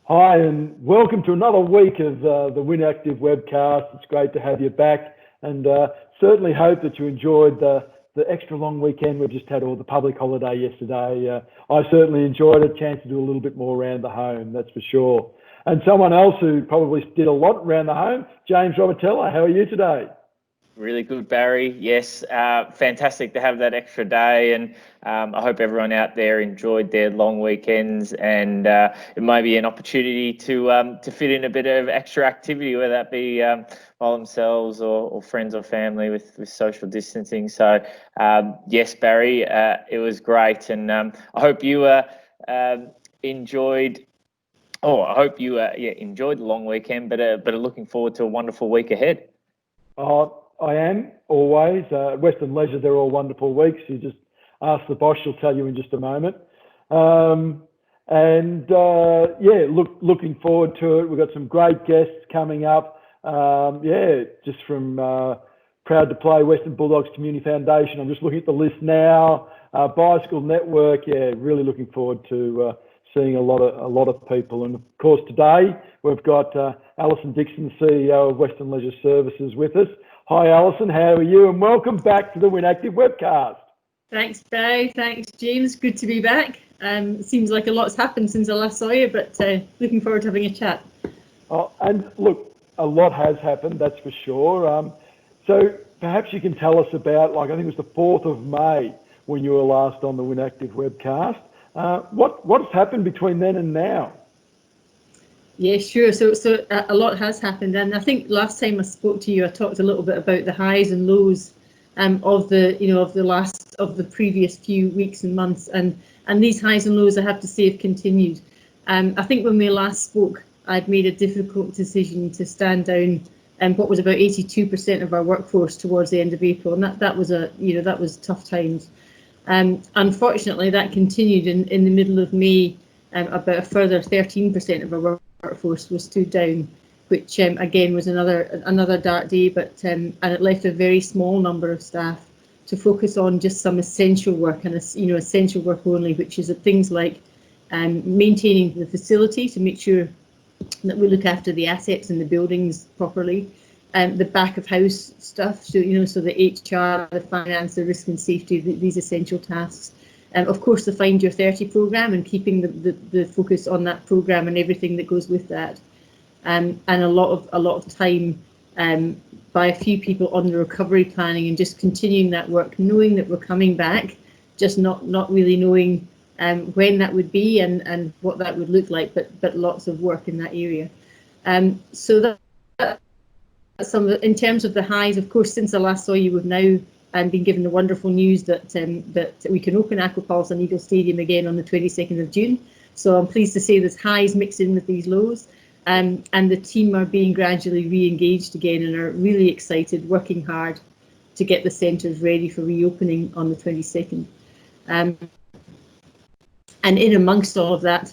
Hi, and welcome to another week of the WynActive Webcast. It's great to have you back, and certainly hope that you enjoyed the extra long weekend. We've just had all the public holiday yesterday. I certainly enjoyed it, a chance to do a little bit more around the home, that's for sure. And someone else who probably did a lot around the home, James Robotella, how are you today? Really good, Barry. Yes, fantastic to have that extra day, and I hope everyone out there enjoyed their long weekends. And it may be an opportunity to fit in a bit of extra activity, whether that be by themselves or friends or family with social distancing. So yes, Barry, it was great, and I hope you enjoyed. Oh, I hope you enjoyed the long weekend, but are looking forward to a wonderful week ahead. I am, always. Western Leisure, they're all wonderful weeks. You just ask the boss, she'll tell you in just a moment. Looking forward to it. We've got some great guests coming up. Just from Proud to Play, Western Bulldogs Community Foundation. I'm just looking at the list now. Bicycle Network, really looking forward to seeing a lot of people. And of course, today we've got Alison Dixon, CEO of Western Leisure Services, with us. Hi, Alison. How are you? And welcome back to the WynActive Webcast. Thanks, Barry. Thanks, James. Good to be back. It seems like a lot's happened since I last saw you, but looking forward to having a chat. And look, a lot has happened, that's for sure. So perhaps you can tell us about, I think it was the 4th of May when you were last on the WynActive Webcast. What's happened between then and now? Yeah, sure. So a lot has happened, and I think last time I spoke to you, I talked a little bit about the highs and lows of the previous few weeks and months, and these highs and lows, I have to say, have continued. I think when we last spoke, I'd made a difficult decision to stand down what was about 82% of our workforce towards the end of April, and that was tough times. Unfortunately, that continued in the middle of May. About a further 13% of our workforce was stood down, which again was another dark day, but and it left a very small number of staff to focus on just some essential work, and essential work only, which is things like maintaining the facility to make sure that we look after the assets and the buildings properly, the back of house stuff, so the HR, the finance, the risk and safety, these essential tasks. Of course, the Find Your 30 programme, and keeping the focus on that programme and everything that goes with that, and a lot of time by a few people on the recovery planning and just continuing that work, knowing that we're coming back, just not really knowing when that would be and what that would look like, but lots of work in that area. So that in terms of the highs, of course, since I last saw you, we've now been given the wonderful news that we can open Aquapulse and Eagle Stadium again on the 22nd of June. So I'm pleased to say there's highs mixed in with these lows, and the team are being gradually re-engaged again and are really excited, working hard to get the centres ready for reopening on the 22nd. And in amongst all of that,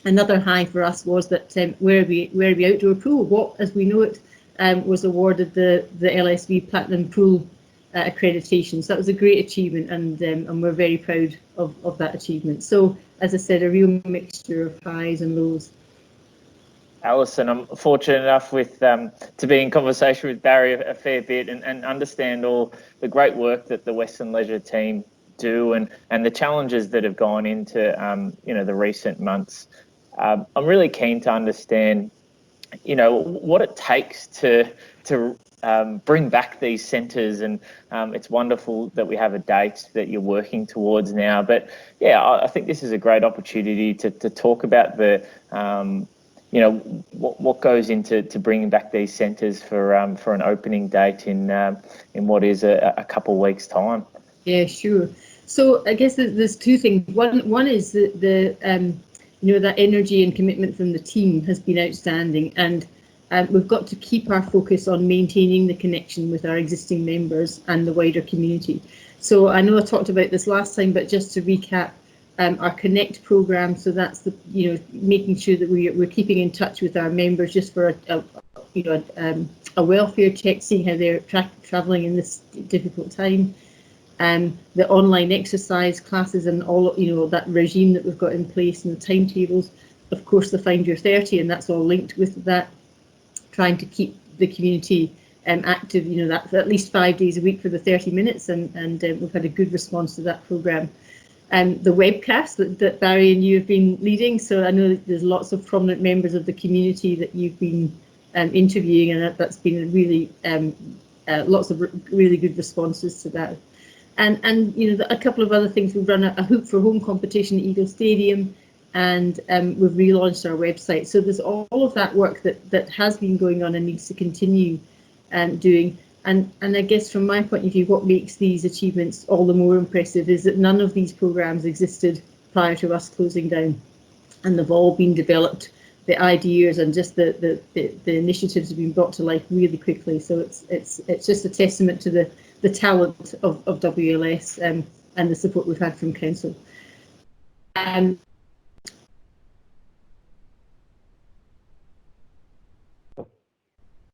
another high for us was that Werribee Outdoor Pool, what as we know it, was awarded the LSV Platinum Pool accreditation. So that was a great achievement, and we're very proud of that achievement. So as I said, a real mixture of highs and lows. Alison, I'm fortunate enough to be in conversation with Barry a fair bit and understand all the great work that the Western Leisure team do and the challenges that have gone into the recent months. I'm really keen to understand what it takes to bring back these centres, and it's wonderful that we have a date that you're working towards now. But I think this is a great opportunity to talk about the what goes into bringing back these centres for an opening date in what is a couple of weeks' time. Yeah, sure. So I guess there's two things. One is that that energy and commitment from the team has been outstanding, and we've got to keep our focus on maintaining the connection with our existing members and the wider community. So I know I talked about this last time, but just to recap, our Connect programme. So that's the making sure that we're keeping in touch with our members just for a welfare check, seeing how they're travelling in this difficult time. The online exercise classes and all that regime that we've got in place and the timetables, of course, the Find Your 30, and that's all linked with that, trying to keep the community active, that's at least 5 days a week for the 30 minutes, and we've had a good response to that programme. The webcast that Barry and you have been leading, so I know that there's lots of prominent members of the community that you've been interviewing, and that's been really lots of really good responses to that. And a couple of other things. We've run a Hoop for Home competition at Eagle Stadium, and we've relaunched our website. So there's all of that work that has been going on and needs to continue doing. And I guess from my point of view, what makes these achievements all the more impressive is that none of these programmes existed prior to us closing down, and they've all been developed. The ideas and just the initiatives have been brought to life really quickly. So it's just a testament to the talent of WLS and the support we've had from Council.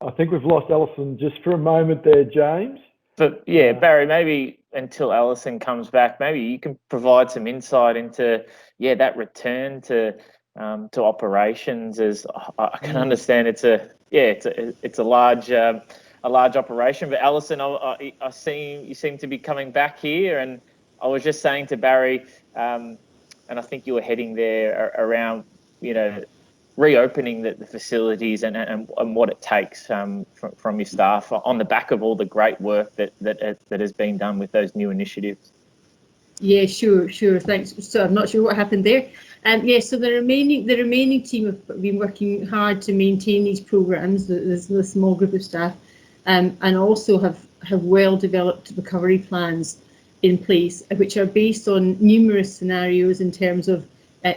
I think we've lost Alison just for a moment there, James. But yeah, Barry, maybe until Alison comes back, maybe you can provide some insight into that return to operations. As I can understand, it's a large operation. But Alison, I see you seem to be coming back here, and I was just saying to Barry, and I think you were heading there around reopening the facilities and what it takes from your staff on the back of all the great work that has been done with those new initiatives. Yeah, sure, thanks. So I'm not sure what happened there. So the remaining team have been working hard to maintain these programmes. There's a small group of staff, and also have well developed recovery plans in place, which are based on numerous scenarios in terms of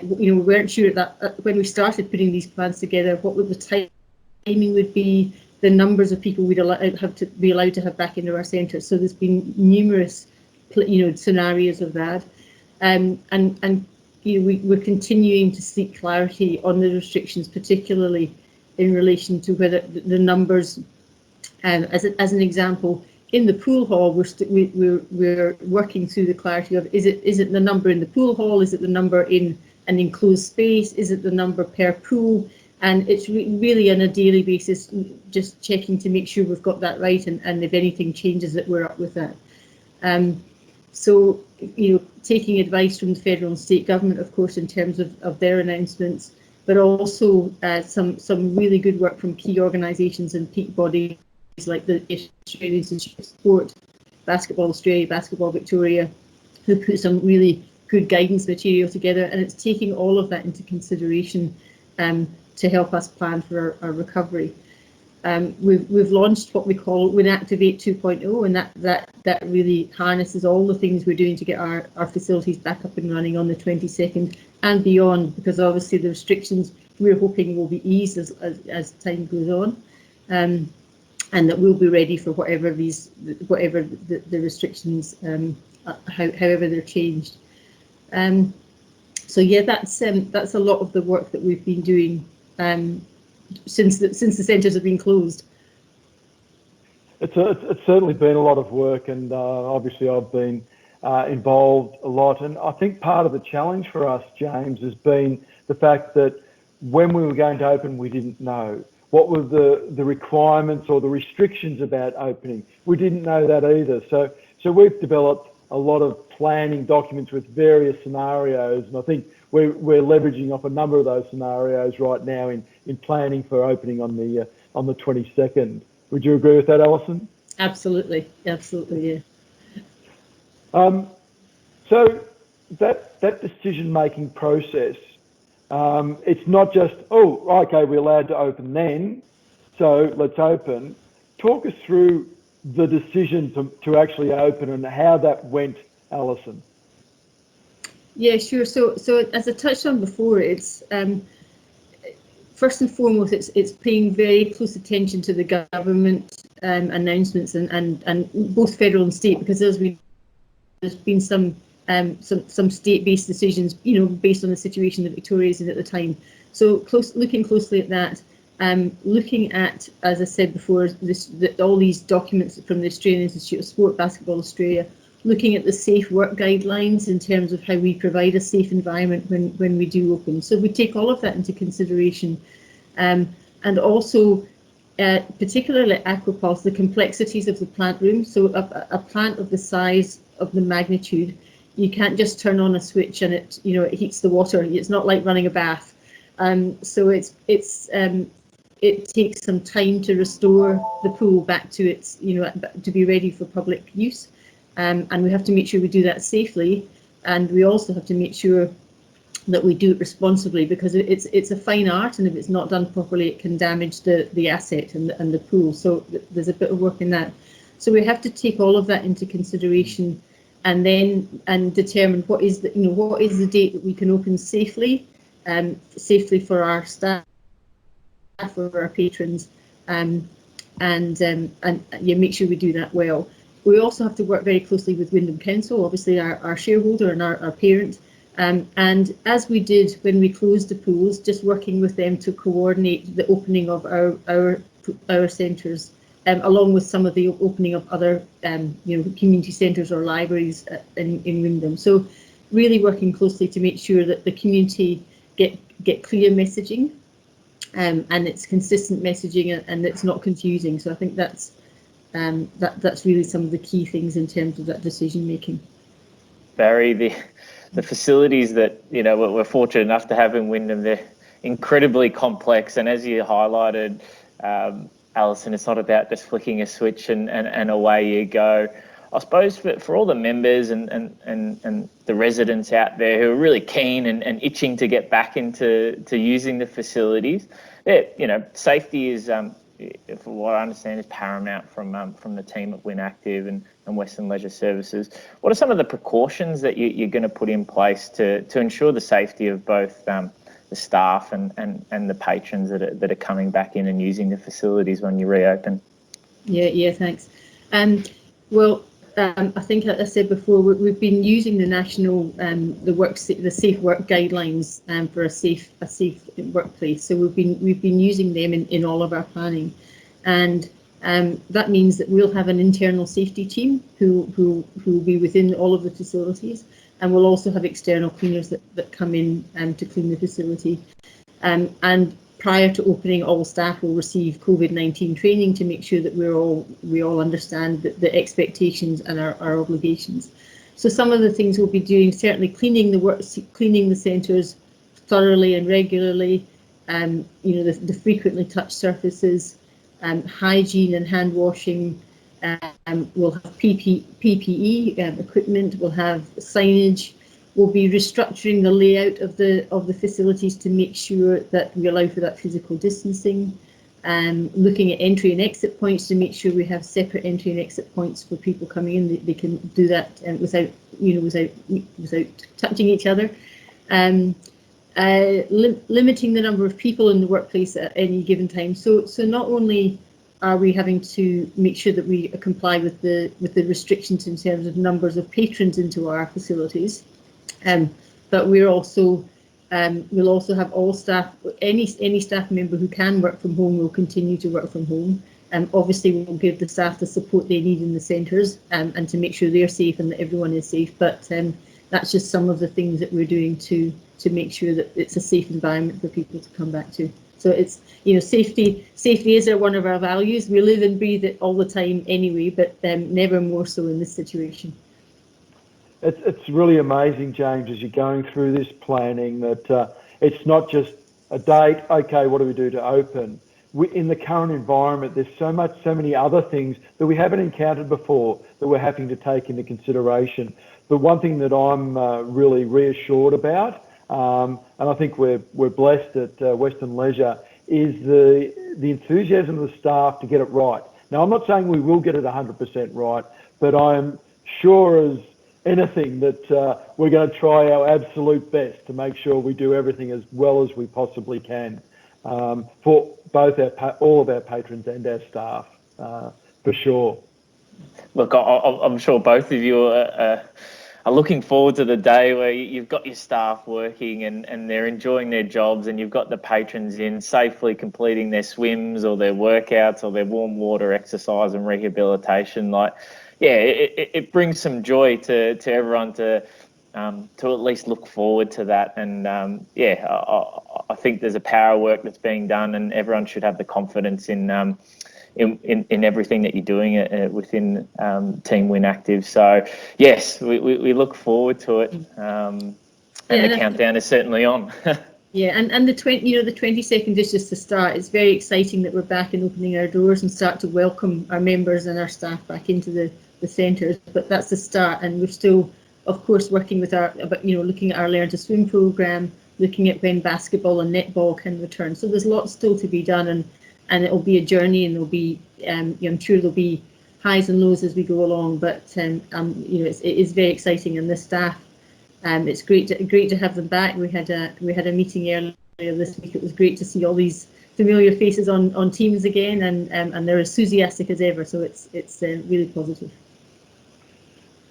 we weren't sure that when we started putting these plans together, what would the timing would be, the numbers of people we'd have to be allowed to have back into our centres. So there's been numerous scenarios of that, and we're continuing to seek clarity on the restrictions, particularly in relation to whether the numbers, as an example, in the pool hall, we're working through the clarity of is it the number in the pool hall, is it the number in an enclosed space, is it the number per pool, and it's really on a daily basis just checking to make sure we've got that right, and if anything changes that we're up with that. So taking advice from the federal and state government, of course, in terms of their announcements, but also some really good work from key organisations and peak bodies like the Australian Institute of Sport, Basketball Australia, Basketball Victoria, who put some really good guidance material together, and it's taking all of that into consideration to help us plan for our recovery. We've launched what we call WynActive 2.0, and that really harnesses all the things we're doing to get our facilities back up and running on the 22nd and beyond, because obviously the restrictions we're hoping will be eased as time goes on, and that we'll be ready for whatever the restrictions, however they're changed. So yeah, that's a lot of the work that we've been doing since the centres have been closed. It's certainly been a lot of work, and obviously I've been involved a lot. And I think part of the challenge for us, James, has been the fact that when we were going to open, we didn't know. What were the requirements or the restrictions about opening? We didn't know that either. So we've developed a lot of planning documents with various scenarios, and I think we're leveraging off a number of those scenarios right now in planning for opening on the 22nd. Would you agree with that, Alison? Absolutely, yeah. So that decision-making process, it's not just, okay, we're allowed to open then, so let's open. Talk us through the decision to actually open and how that went, Alison. Yeah, sure. So as I touched on before, it's first and foremost, it's paying very close attention to the government announcements and both federal and state, because there's been some state-based decisions, based on the situation that Victoria is in at the time. So looking closely at that, looking at, as I said before, all these documents from the Australian Institute of Sport, Basketball Australia, looking at the safe work guidelines in terms of how we provide a safe environment when we do open. So we take all of that into consideration. And also, particularly Aquapulse, the complexities of the plant room. So a plant of the size of the magnitude, you can't just turn on a switch and it heats the water. It's not like running a bath. So it takes some time to restore the pool back to its, to be ready for public use. And we have to make sure we do that safely. And we also have to make sure that we do it responsibly, because it's a fine art, and if it's not done properly, it can damage the asset and the pool. So there's a bit of work in that. So we have to take all of that into consideration, and determine what is the date that we can open safely, safely for our staff, for our patrons, and make sure we do that well. We also have to work very closely with Wyndham Council, obviously our shareholder and our parent. And as we did when we closed the pools, just working with them to coordinate the opening of our centres, along with some of the opening of other community centres or libraries in Wyndham. So really working closely to make sure that the community get clear messaging, and it's consistent messaging, and it's not confusing. So I think that's really some of the key things in terms of that decision making. Barry, the facilities that we're fortunate enough to have in Wyndham, they're incredibly complex, and as you highlighted, Alison, it's not about just flicking a switch and away you go. I suppose for all the members and the residents out there who are really keen and itching to get back into using the facilities, safety is, from what I understand, is paramount from the team at WynActive and Western Leisure Services. What are some of the precautions that you're going to put in place to ensure the safety of both the staff and the patrons that are coming back in and using the facilities when you reopen? Yeah, thanks. I think I said before, we've been using the national the safe work guidelines for a safe workplace. So we've been using them in all of our planning, and that means that we'll have an internal safety team who will be within all of the facilities, and we'll also have external cleaners that come in to clean the facility. And prior to opening, all staff will receive COVID-19 training to make sure that we all understand the expectations and our obligations. So some of the things we'll be doing, certainly cleaning the centres thoroughly and regularly, the frequently touched surfaces, hygiene and hand washing. We'll have PPE equipment. We'll have signage. We'll be restructuring the layout of the facilities to make sure that we allow for that physical distancing, looking at entry and exit points to make sure we have separate entry and exit points for people coming in. They can do that without touching each other. Limiting the number of people in the workplace at any given time. So not only are we having to make sure that we comply with the restrictions in terms of numbers of patrons into our facilities, but we'll also have all staff, any staff member who can work from home will continue to work from home. Obviously, we'll give the staff the support they need in the centres, and to make sure they're safe and that everyone is safe. But that's just some of the things that we're doing to make sure that it's a safe environment for people to come back to. So it's, safety is one of our values. We live and breathe it all the time anyway, but never more so in this situation. It's really amazing, James, as you're going through this planning, that it's not just a date, okay, what do we do to open? In the current environment, there's so many other things that we haven't encountered before that we're having to take into consideration. But one thing that I'm really reassured about, and I think we're blessed at Western Leisure, is the enthusiasm of the staff to get it right. Now, I'm not saying we will get it 100% right, but I'm sure as anything that we're going to try our absolute best to make sure we do everything as well as we possibly can for both all of our patrons and our staff, for sure. Look, I'm sure both of you are looking forward to the day where you've got your staff working and they're enjoying their jobs, and you've got the patrons in safely completing their swims or their workouts or their warm water exercise and rehabilitation. it brings some joy to everyone to at least look forward to that. And I think there's a power of work that's being done, and everyone should have the confidence in everything that you're doing within Team WynActive. So yes, we look forward to it, and the countdown is certainly on. Yeah, and the 22nd is just the start. It's very exciting that we're back and opening our doors and start to welcome our members and our staff back into the centres. But that's the start, and we're still, of course, working with looking at our Learn to Swim programme, looking at when basketball and netball can return. So there's lots still to be done, and it'll be a journey, and there'll be, I'm sure there'll be highs and lows as we go along. But it is very exciting, and the staff. It's great to have them back. We had a meeting earlier this week. It was great to see all these familiar faces on Teams again, and they're as enthusiastic as ever. So it's really positive.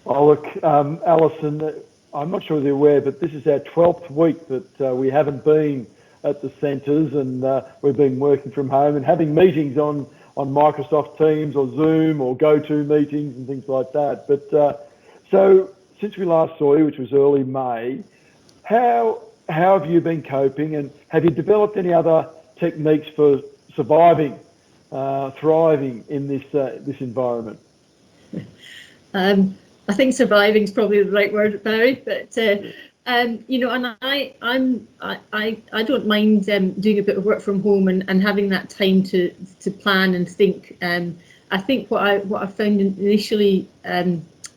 Oh look, Alison, I'm not sure if you're aware, but this is our 12th week that we haven't been at the centres, and we've been working from home and having meetings on Microsoft Teams or Zoom or GoTo meetings and things like that. But so. Since we last saw you, which was early May, how have you been coping, and have you developed any other techniques for surviving, thriving in this environment? I think surviving is probably the right word, Barry. But and I don't mind doing a bit of work from home and having that time to plan and think. I think what I found initially.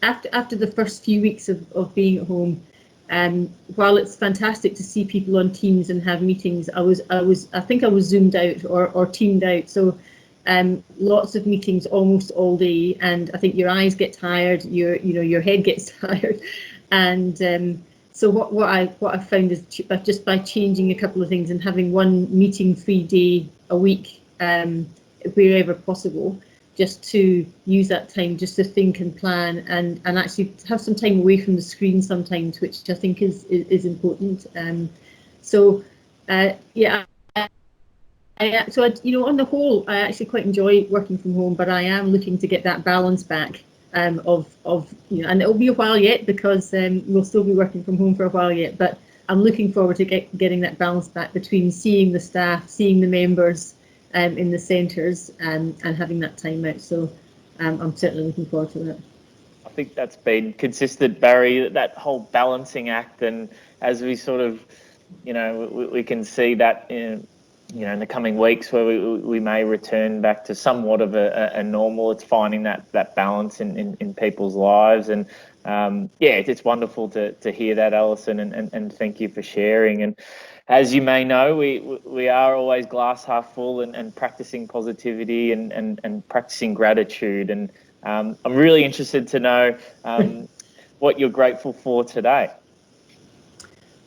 After the first few weeks of being at home, while it's fantastic to see people on Teams and have meetings, I think I was zoomed out or teamed out. So lots of meetings almost all day, and I think your eyes get tired, your head gets tired, and so what I found is just by changing a couple of things and having one meeting-free day a week, wherever possible. Just to use that time just to think and plan and actually have some time away from the screen sometimes, which I think is important. So on the whole, I actually quite enjoy working from home, but I am looking to get that balance back and it'll be a while yet, because we'll still be working from home for a while yet, but I'm looking forward to getting that balance back between seeing the staff, seeing the members, in the centres, and having that time out. So I'm certainly looking forward to that. I think that's been consistent, Barry, that whole balancing act. And as we sort of, we can see that in the coming weeks where we may return back to somewhat of a normal. It's finding that balance in people's lives. And it's wonderful to hear that, Alison, and thank you for sharing. And as you may know, we are always glass half full and practicing positivity and practicing gratitude. And I'm really interested to know what you're grateful for today.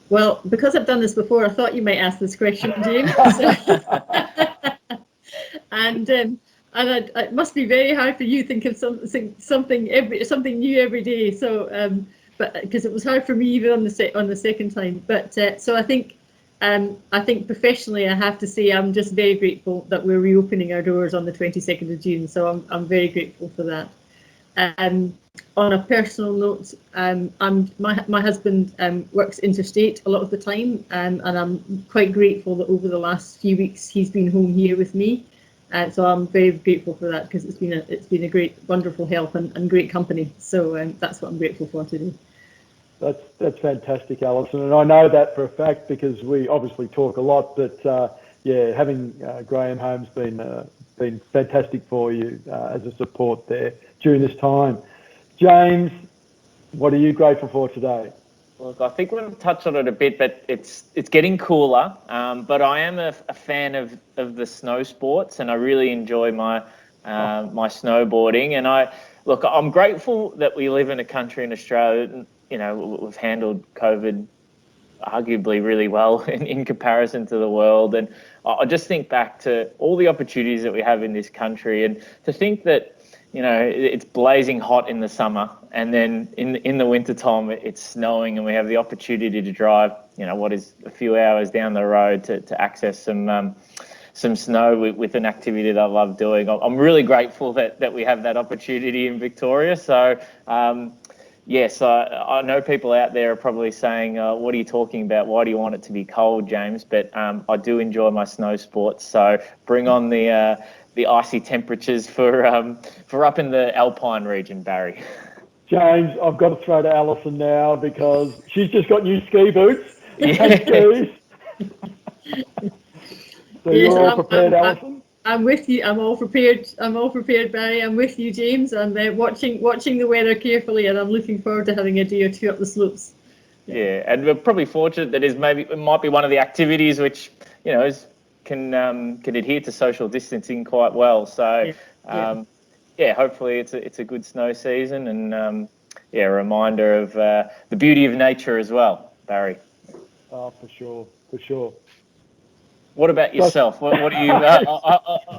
Well, because I've done this before, I thought you might ask this question, James. And it must be very hard for you to think of something new every day. So, but because it was hard for me even on the second time. But so I think professionally, I have to say I'm just very grateful that we're reopening our doors on the 22nd of June. So I'm very grateful for that. On a personal note, my husband works interstate a lot of the time, and I'm quite grateful that over the last few weeks he's been home here with me. So I'm very grateful for that, because it's been a great, wonderful help and great company. So that's what I'm grateful for today. That's fantastic, Alison, and I know that for a fact because we obviously talk a lot. But having Graham home's been fantastic for you as a support there during this time. James, what are you grateful for today? Look, I think we've touched on it a bit, but it's getting cooler. But I am a fan of the snow sports, and I really enjoy my snowboarding. And I'm grateful that we live in a country in Australia. We've handled COVID arguably really well in comparison to the world. And I just think back to all the opportunities that we have in this country, and to think that, it's blazing hot in the summer, and then in the wintertime it's snowing, and we have the opportunity to drive, what is a few hours down the road to access some some snow with an activity that I love doing. I'm really grateful that we have that opportunity in Victoria. So, yes, I know people out there are probably saying, what are you talking about? Why do you want it to be cold, James? But I do enjoy my snow sports. So bring on the icy temperatures for up in the Alpine region, Barry. James, I've got to throw to Alison now because she's just got new ski boots Yeah. and skis. So Yes, you're all prepared, Alison? I'm with you. I'm all prepared. Barry. I'm with you, James. I'm watching the weather carefully, and I'm looking forward to having a day or two up the slopes. Yeah, and we're probably fortunate that it might be one of the activities which can adhere to social distancing quite well. So hopefully it's a good snow season, and a reminder of the beauty of nature as well, Barry. Oh, for sure. What about yourself? What do you? I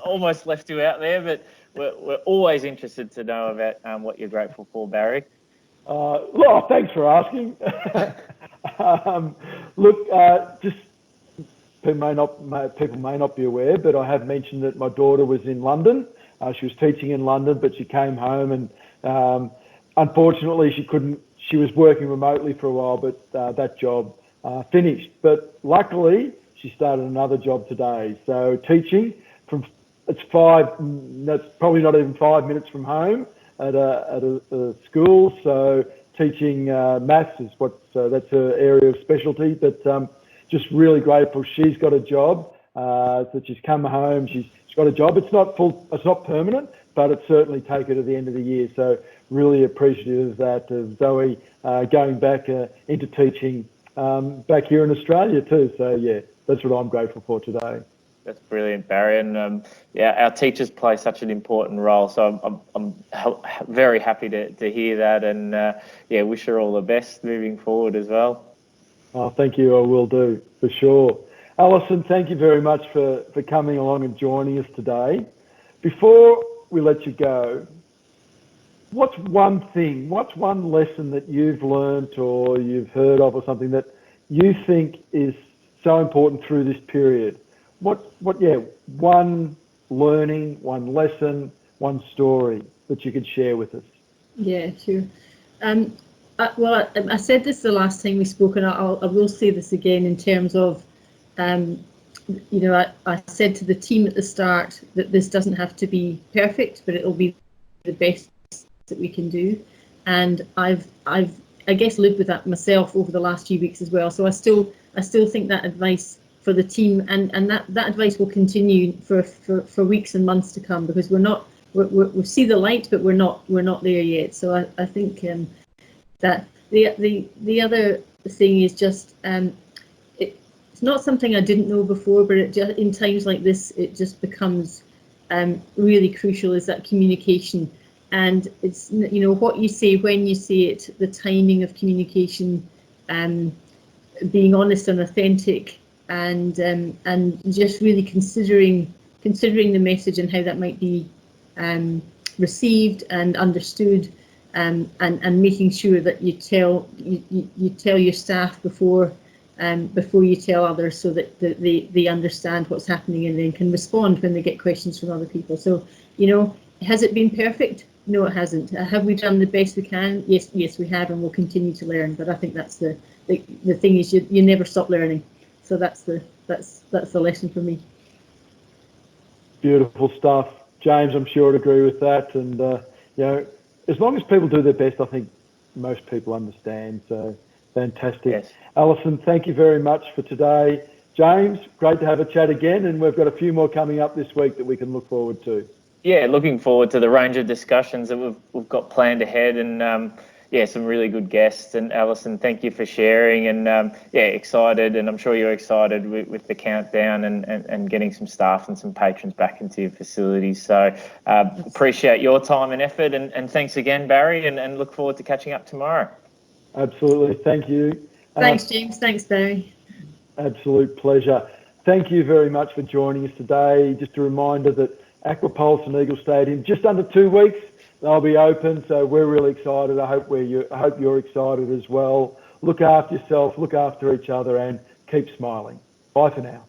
almost left you out there, but we're always interested to know about what you're grateful for, Barry. Well, thanks for asking. Just people may not be aware, but I have mentioned that my daughter was in London. She was teaching in London, but she came home and unfortunately she was working remotely for a while, but that job finished. But luckily, she started another job today. So teaching that's probably not even 5 minutes from home at a school. So teaching maths is that's her area of specialty. But just really grateful she's got a job. That she's come home. She's got a job. It's not permanent, but it's certainly take her to the end of the year. So really appreciative of that, of Zoe going back into teaching back here in Australia too. So yeah, that's what I'm grateful for today. That's brilliant, Barry. And our teachers play such an important role. So I'm very happy to hear that, and wish her all the best moving forward as well. Oh, thank you. I will do for sure. Alison, thank you very much for coming along and joining us today. Before we let you go, what's one lesson that you've learned or you've heard of or something that you think is so important through this period? One learning, one lesson, one story that you could share with us? Yeah, sure. I said this the last time we spoke, and I will say this again in terms of, I said to the team at the start that this doesn't have to be perfect, but it'll be the best that we can do. And I've I guess lived with that myself over the last few weeks as well. So I still think that advice for the team and that advice will continue for weeks and months to come, because we see the light, but we're not there yet. So I think that the other thing is just it's not something I didn't know before, but in times like this it just becomes really crucial, is that communication. And it's, what you say, when you say it, the timing of communication, being honest and authentic, and just really considering the message and how that might be received and understood, and making sure that you tell your staff before you tell others, so that they understand what's happening and then can respond when they get questions from other people. So, has it been perfect? No, it hasn't. Have we done the best we can? Yes, we have, and we'll continue to learn. But I think that's the thing, is you never stop learning. So that's the lesson for me. Beautiful stuff, James. I'm sure I'd agree with that. And as long as people do their best, I think most people understand. So fantastic. Yes. Alison, thank you very much for today. James, great to have a chat again, and we've got a few more coming up this week that we can look forward to. Yeah, looking forward to the range of discussions that we've got planned ahead, and some really good guests. And Alison, thank you for sharing, and excited, and I'm sure you're excited with the countdown and getting some staff and some patrons back into your facilities. So appreciate your time and effort, and thanks again, Barry, and look forward to catching up tomorrow. Absolutely, thank you. Thanks, James. Thanks, Barry. Absolute pleasure. Thank you very much for joining us today. Just a reminder that Aquapulse and Eagle Stadium, just under 2 weeks, they'll be open. So we're really excited. I hope you're excited as well. Look after yourself, look after each other, and keep smiling. Bye for now.